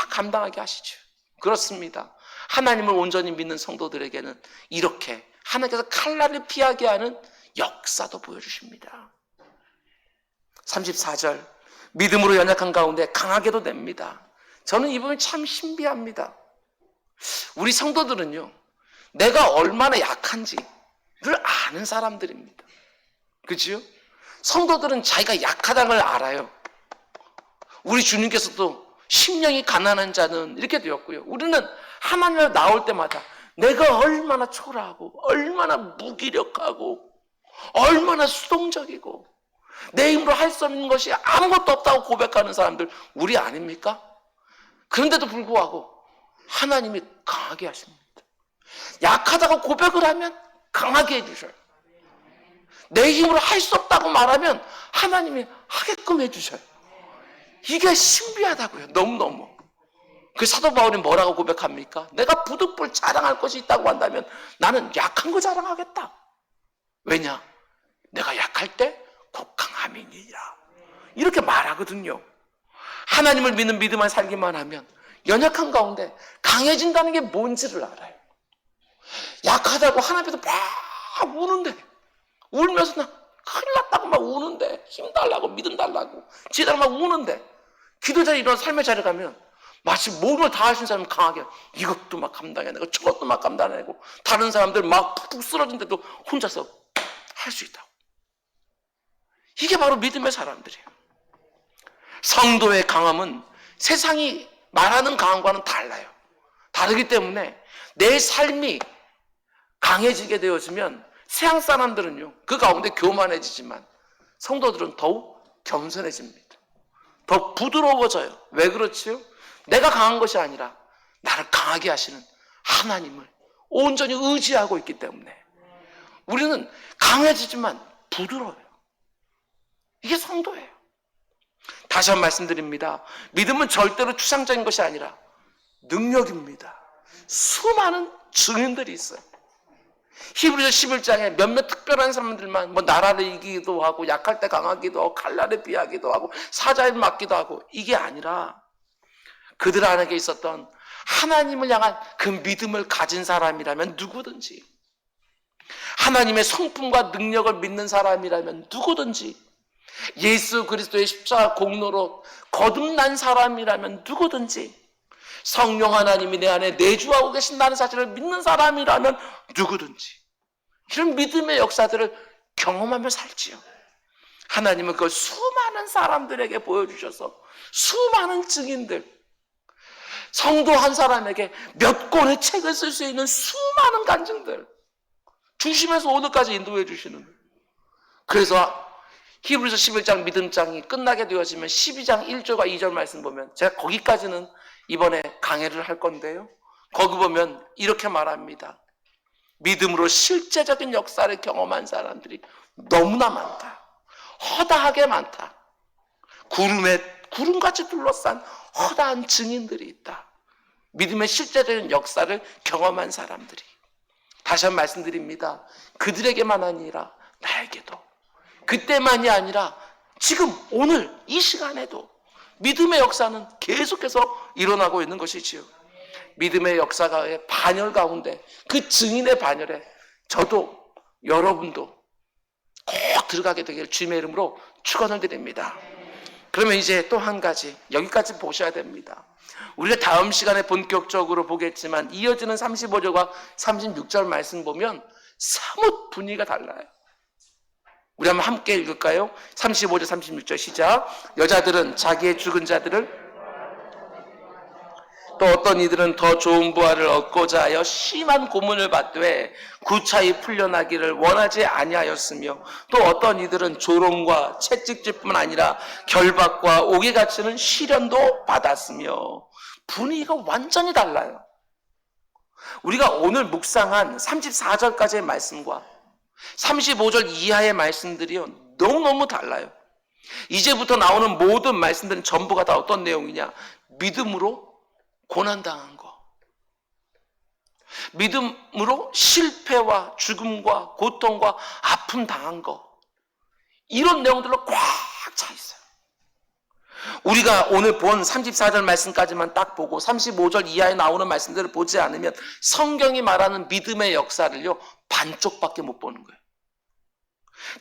감당하게 하시죠. 그렇습니다. 하나님을 온전히 믿는 성도들에게는 이렇게 하나님께서 칼날을 피하게 하는 역사도 보여주십니다. 34절, 믿음으로 연약한 가운데 강하게도 됩니다. 저는 이 부분이 참 신비합니다. 우리 성도들은요, 내가 얼마나 약한지를 아는 사람들입니다. 그렇죠? 성도들은 자기가 약하다는 걸 알아요. 우리 주님께서도 심령이 가난한 자는 이렇게 되었고요, 우리는 하나님을 나올 때마다 내가 얼마나 초라하고 얼마나 무기력하고 얼마나 수동적이고 내 힘으로 할 수 없는 것이 아무것도 없다고 고백하는 사람들 우리 아닙니까? 그런데도 불구하고 하나님이 강하게 하십니다. 약하다고 고백을 하면 강하게 해주셔요. 내 힘으로 할 수 없다고 말하면 하나님이 하게끔 해주셔요. 이게 신비하다고요. 너무너무. 그 사도 바울이 뭐라고 고백합니까? 내가 부득불 자랑할 것이 있다고 한다면 나는 약한 거 자랑하겠다. 왜냐? 내가 약할 때 곧 강함이니라. 이렇게 말하거든요. 하나님을 믿는 믿음만 살기만 하면 연약한 가운데 강해진다는 게 뭔지를 알아요. 약하다고 하나님 앞에서 막 우는데, 울면서 나 큰일 났다고 막 우는데, 힘 달라고 믿음 달라고 지달라고 막 우는데, 기도 자리에 이런 삶의 자리에 가면 마치 몸을 다 하신 사람은 강하게 이것도 막 감당해내고 저것도 막 감당해내고 다른 사람들 막 푹 쓰러진데도 혼자서 할 수 있다고. 이게 바로 믿음의 사람들이에요. 성도의 강함은 세상이 말하는 강함과는 달라요. 다르기 때문에 내 삶이 강해지게 되어지면 세상 사람들은요, 그 가운데 교만해지지만 성도들은 더욱 겸손해집니다. 더 부드러워져요. 왜 그렇지요? 내가 강한 것이 아니라 나를 강하게 하시는 하나님을 온전히 의지하고 있기 때문에 우리는 강해지지만 부드러워요. 이게 성도예요. 다시 한번 말씀드립니다. 믿음은 절대로 추상적인 것이 아니라 능력입니다. 수많은 증인들이 있어요. 히브리서 11장에 몇몇 특별한 사람들만 뭐 나라를 이기기도 하고 약할 때 강하기도 하고 칼날에 비하기도 하고 사자에 맞기도 하고, 이게 아니라 그들 안에 있었던 하나님을 향한 그 믿음을 가진 사람이라면 누구든지, 하나님의 성품과 능력을 믿는 사람이라면 누구든지, 예수 그리스도의 십자가 공로로 거듭난 사람이라면 누구든지, 성령 하나님이 내 안에 내주하고 계신다는 사실을 믿는 사람이라면 누구든지, 이런 믿음의 역사들을 경험하며 살지요. 하나님은 그걸 수많은 사람들에게 보여주셔서 수많은 증인들, 성도 한 사람에게 몇 권의 책을 쓸 수 있는 수많은 간증들 중심에서 오늘까지 인도해 주시는. 그래서 히브리서 11장 믿음장이 끝나게 되어지면 12장 1절과 2절 말씀 보면, 제가 거기까지는 이번에 강해를 할 건데요, 거기 보면 이렇게 말합니다. 믿음으로 실제적인 역사를 경험한 사람들이 너무나 많다. 허다하게 많다. 구름같이 둘러싼 허다한 증인들이 있다. 믿음의 실제적인 역사를 경험한 사람들이. 다시 한번 말씀드립니다. 그들에게만 아니라 나에게도, 그때만이 아니라 지금 오늘 이 시간에도 믿음의 역사는 계속해서 일어나고 있는 것이지요. 믿음의 역사의 반열 가운데, 그 증인의 반열에 저도 여러분도 꼭 들어가게 되길 주님의 이름으로 축원을 드립니다. 그러면 이제 또 한 가지, 여기까지 보셔야 됩니다. 우리가 다음 시간에 본격적으로 보겠지만 이어지는 35절과 36절 말씀 보면 사뭇 분위기가 달라요. 우리 한번 함께 읽을까요? 35절 36절 시작. 여자들은 자기의 죽은 자들을, 또 어떤 이들은 더 좋은 부활을 얻고자 하여 심한 고문을 받되 구차히 풀려나기를 원하지 아니하였으며, 또 어떤 이들은 조롱과 채찍질뿐만 아니라 결박과 옥에 갇히는 시련도 받았으며. 분위기가 완전히 달라요. 우리가 오늘 묵상한 34절까지의 말씀과 35절 이하의 말씀들이요, 너무너무 달라요. 이제부터 나오는 모든 말씀들은 전부가 다 어떤 내용이냐? 믿음으로 고난당한 거, 믿음으로 실패와 죽음과 고통과 아픔 당한 거, 이런 내용들로 꽉 차 있어요. 우리가 오늘 본 34절 말씀까지만 딱 보고 35절 이하에 나오는 말씀들을 보지 않으면 성경이 말하는 믿음의 역사를요, 반쪽밖에 못 보는 거예요.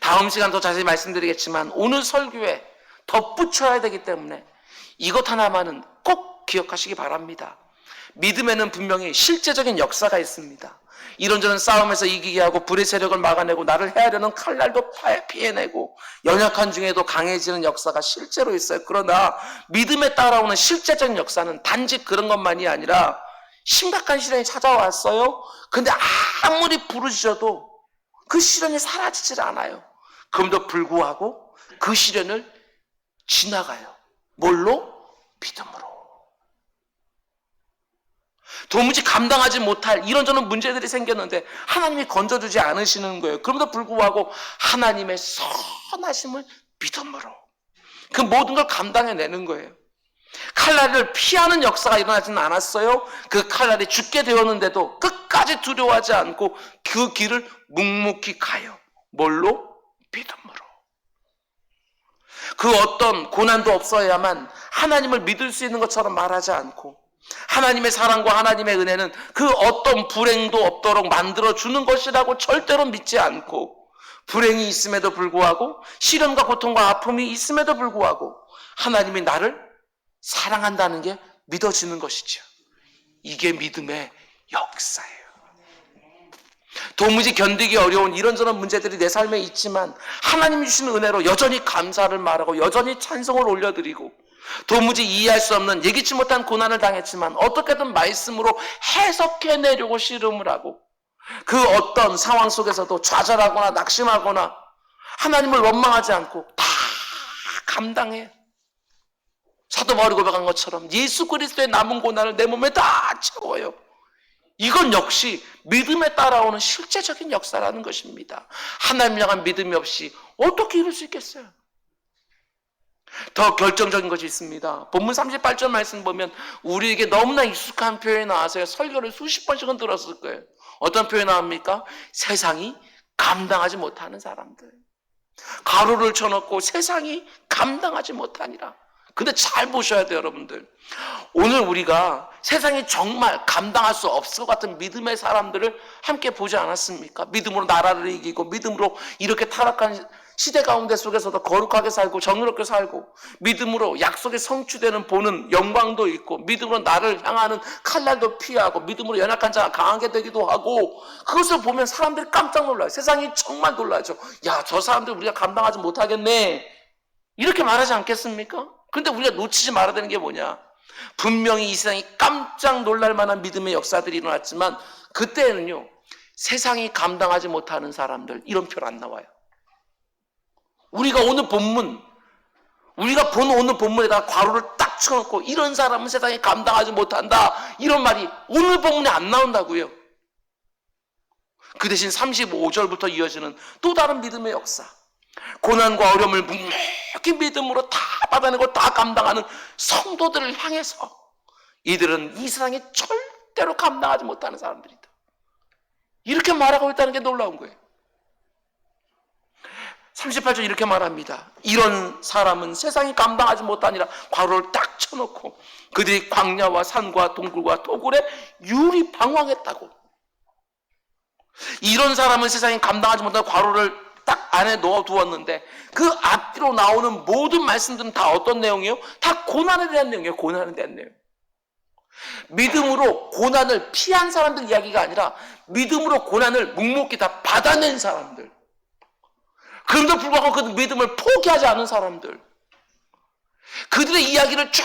다음 시간 더 자세히 말씀드리겠지만 오늘 설교에 덧붙여야 되기 때문에 이것 하나만은 꼭 기억하시기 바랍니다. 믿음에는 분명히 실제적인 역사가 있습니다. 이런저런 싸움에서 이기게 하고 불의 세력을 막아내고 나를 헤아려는 칼날도 피해내고 연약한 중에도 강해지는 역사가 실제로 있어요. 그러나 믿음에 따라오는 실제적인 역사는 단지 그런 것만이 아니라 심각한 시련이 찾아왔어요. 근데 아무리 부르짖어도 그 시련이 사라지질 않아요. 그럼에도 불구하고 그 시련을 지나가요. 뭘로? 믿음으로. 도무지 감당하지 못할 이런저런 문제들이 생겼는데 하나님이 건져주지 않으시는 거예요. 그럼에도 불구하고 하나님의 선하심을 믿음으로 그 모든 걸 감당해내는 거예요. 칼날을 피하는 역사가 일어나지는 않았어요. 그 칼날이 죽게 되었는데도 끝까지 두려워하지 않고 그 길을 묵묵히 가요. 뭘로? 믿음으로. 그 어떤 고난도 없어야만 하나님을 믿을 수 있는 것처럼 말하지 않고, 하나님의 사랑과 하나님의 은혜는 그 어떤 불행도 없도록 만들어주는 것이라고 절대로 믿지 않고, 불행이 있음에도 불구하고 시련과 고통과 아픔이 있음에도 불구하고 하나님이 나를 사랑한다는 게 믿어지는 것이죠. 이게 믿음의 역사예요. 도무지 견디기 어려운 이런저런 문제들이 내 삶에 있지만 하나님이 주신 은혜로 여전히 감사를 말하고 여전히 찬송을 올려드리고, 도무지 이해할 수 없는 예기치 못한 고난을 당했지만 어떻게든 말씀으로 해석해내려고 씨름을 하고, 그 어떤 상황 속에서도 좌절하거나 낙심하거나 하나님을 원망하지 않고 다 감당해. 사도 바울이 고백한 것처럼 예수 그리스도의 남은 고난을 내 몸에 다 채워요. 이건 역시 믿음에 따라오는 실제적인 역사라는 것입니다. 하나님 향한 믿음이 없이 어떻게 이룰 수 있겠어요? 더 결정적인 것이 있습니다. 본문 38절 말씀 보면 우리에게 너무나 익숙한 표현이 나와서요, 설교를 수십 번씩은 들었을 거예요. 어떤 표현이 나옵니까? 세상이 감당하지 못하는 사람들. 가로를 쳐놓고 세상이 감당하지 못하니라. 근데 잘 보셔야 돼요, 여러분들. 오늘 우리가 세상이 정말 감당할 수 없을 것 같은 믿음의 사람들을 함께 보지 않았습니까? 믿음으로 나라를 이기고, 믿음으로 이렇게 타락한 시대 가운데 속에서도 거룩하게 살고 정의롭게 살고, 믿음으로 약속이 성취되는 보는 영광도 있고, 믿음으로 나를 향하는 칼날도 피하고, 믿음으로 연약한 자가 강하게 되기도 하고, 그것을 보면 사람들이 깜짝 놀라요. 세상이 정말 놀라죠. 야, 저 사람들 우리가 감당하지 못하겠네, 이렇게 말하지 않겠습니까? 그런데 우리가 놓치지 말아야 되는 게 뭐냐? 분명히 이 세상이 깜짝 놀랄 만한 믿음의 역사들이 일어났지만 그때는요, 세상이 감당하지 못하는 사람들, 이런 표현 안 나와요. 우리가 오늘 본문, 우리가 본 오늘 본문에다가 괄호를 딱 쳐놓고 이런 사람은 세상이 감당하지 못한다, 이런 말이 오늘 본문에 안 나온다고요. 그 대신 35절부터 이어지는 또 다른 믿음의 역사, 고난과 어려움을 묵묵히 믿음으로 다 받아내고 다 감당하는 성도들을 향해서 이들은 이 세상에 절대로 감당하지 못하는 사람들이다. 이렇게 말하고 있다는 게 놀라운 거예요. 38절 이렇게 말합니다. 이런 사람은 세상이 감당하지 못하니라 괄호를 딱 쳐놓고 그들이 광야와 산과 동굴과 토굴에 유리방황했다고. 이런 사람은 세상이 감당하지 못하는 괄호를 딱 안에 넣어두었는데 그 앞뒤로 나오는 모든 말씀들은 다 어떤 내용이에요? 다 고난에 대한 내용이에요. 고난에 대한 내용. 믿음으로 고난을 피한 사람들 이야기가 아니라 믿음으로 고난을 묵묵히 다 받아낸 사람들, 그럼에도 불구하고 그 믿음을 포기하지 않은 사람들, 그들의 이야기를 쫙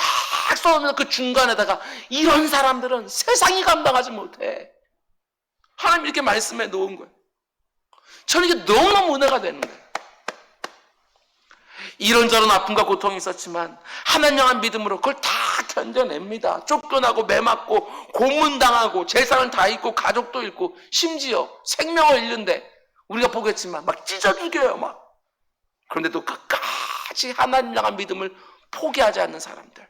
써놓으면 그 중간에다가 이런 사람들은 세상이 감당하지 못해. 하나님 이렇게 말씀해 놓은 거예요. 저는 이게 너무너무 은혜가 되는 거예요. 이런저런 아픔과 고통이 있었지만 하나님 향한 믿음으로 그걸 다 견뎌냅니다. 쫓겨나고 매맞고 고문당하고 재산을 다 잃고 가족도 잃고 심지어 생명을 잃는데 우리가 보겠지만 막 찢어 죽여요 막. 그런데도 끝까지 하나님 향한 믿음을 포기하지 않는 사람들,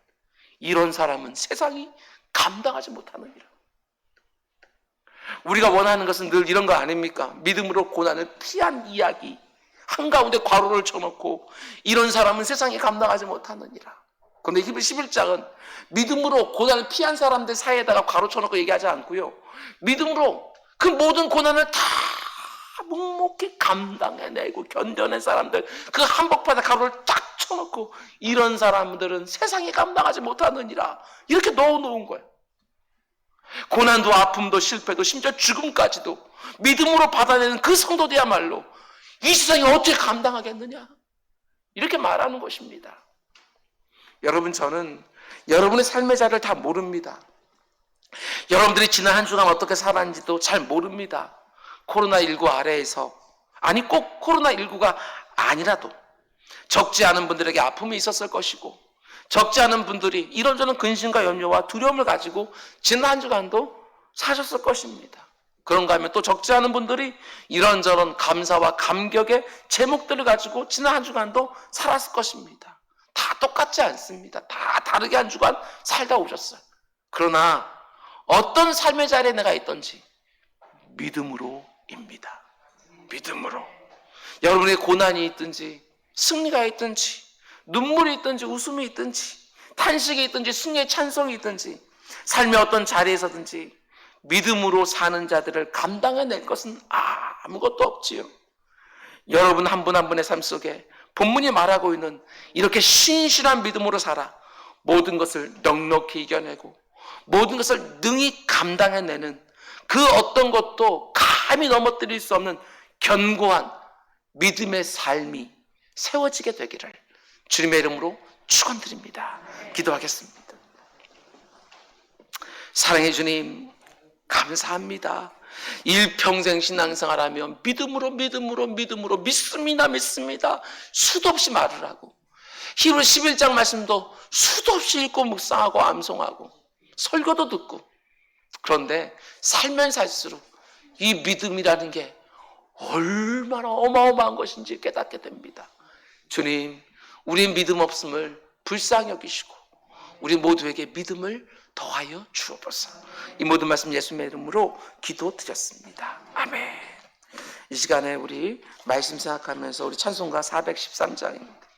이런 사람은 세상이 감당하지 못하느니라. 우리가 원하는 것은 늘 이런 거 아닙니까? 믿음으로 고난을 피한 이야기 한가운데 괄호를 쳐놓고 이런 사람은 세상이 감당하지 못하느니라. 그런데 히브리 11장은 믿음으로 고난을 피한 사람들 사이에다가 괄호 쳐놓고 얘기하지 않고요, 믿음으로 그 모든 고난을 다 묵묵히 감당해내고 견뎌낸 사람들, 그 한복판에 가로를 딱 쳐놓고 이런 사람들은 세상이 감당하지 못하느니라 이렇게 넣어놓은 거예요. 고난도 아픔도 실패도 심지어 죽음까지도 믿음으로 받아내는 그 성도들이야말로 이 세상이 어떻게 감당하겠느냐 이렇게 말하는 것입니다. 여러분, 저는 여러분의 삶의 자리를 다 모릅니다. 여러분들이 지난 한 주간 어떻게 살았는지도 잘 모릅니다. 코로나19 아래에서, 아니 꼭 코로나19가 아니라도 적지 않은 분들에게 아픔이 있었을 것이고, 적지 않은 분들이 이런저런 근심과 염려와 두려움을 가지고 지난 한 주간도 사셨을 것입니다. 그런가 하면 또 적지 않은 분들이 이런저런 감사와 감격의 제목들을 가지고 지난 한 주간도 살았을 것입니다. 다 똑같지 않습니다. 다 다르게 한 주간 살다 오셨어요. 그러나 어떤 삶의 자리에 내가 있던지 믿음으로입니다. 믿음으로. 여러분의 고난이 있든지 승리가 있든지 눈물이 있든지 웃음이 있든지 탄식이 있든지 승리의 찬송이 있든지 삶의 어떤 자리에서든지 믿음으로 사는 자들을 감당해낼 것은 아무것도 없지요. 여러분 한 분 한 분의 삶 속에 본문이 말하고 있는 이렇게 신실한 믿음으로 살아 모든 것을 넉넉히 이겨내고 모든 것을 능히 감당해내는 그 어떤 것도 감히 넘어뜨릴 수 없는 견고한 믿음의 삶이 세워지게 되기를 주님의 이름으로 축원드립니다. 기도하겠습니다. 사랑해 주님, 감사합니다. 일평생 신앙생활하며 믿음으로 믿습니다 수도 없이 말을 하고, 히브리 11장 말씀도 수도 없이 읽고 묵상하고 암송하고 설교도 듣고, 그런데 살면 살수록 이 믿음이라는 게 얼마나 어마어마한 것인지 깨닫게 됩니다. 주님, 우리 믿음 없음을 불쌍히 여기시고 우리 모두에게 믿음을 더하여 주옵소서. 이 모든 말씀 예수님의 이름으로 기도드렸습니다. 아멘. 이 시간에 우리 말씀 생각하면서 우리 찬송가 413장입니다.